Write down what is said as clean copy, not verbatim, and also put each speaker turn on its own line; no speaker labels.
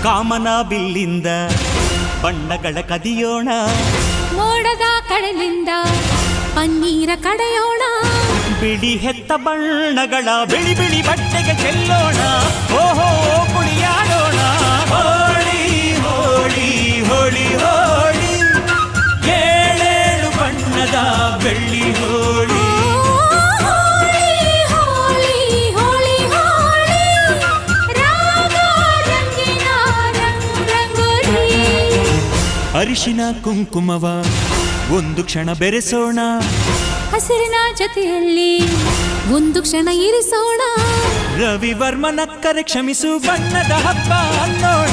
ಕಾಮನ ಬಿಲ್ಲಿಂದ ಬಣ್ಣಗಳ ಕದಿಯೋಣ,
ಮೋಡದ ಕಡಲಿಂದ ಪನ್ನೀರ ಕಡೆಯೋಣ,
ಬಿಳಿ ಹೆತ್ತ ಬಣ್ಣಗಳ ಬಿಳಿ ಬಿಳಿ ಬಟ್ಟೆಗೆ ಚೆಲ್ಲೋಣ, ಓಹೋ ಕುಣಿಯಾಡೋಣ. ಹೋಳಿ ಹೋಳಿ ಹೋಳಿ ಹೋಳಿ, ಏಳೇಳು ಬಣ್ಣದ ಬೆಳ್ಳಿ ಹೋಳಿ. ಅರಿಶಿನ ಕುಂಕುಮವ ಒಂದು ಕ್ಷಣ ಬೆರೆಸೋಣ,
ಹಸಿರಿನ ಜೊತೆಯಲ್ಲಿ ಒಂದು ಕ್ಷಣ ಇರಿಸೋಣ,
ರವಿವರ್ಮನಕ್ಕರೆ ಕ್ಷಮಿಸು ಬಣ್ಣದ ಹಬ್ಬ ಅನ್ನೋಣ.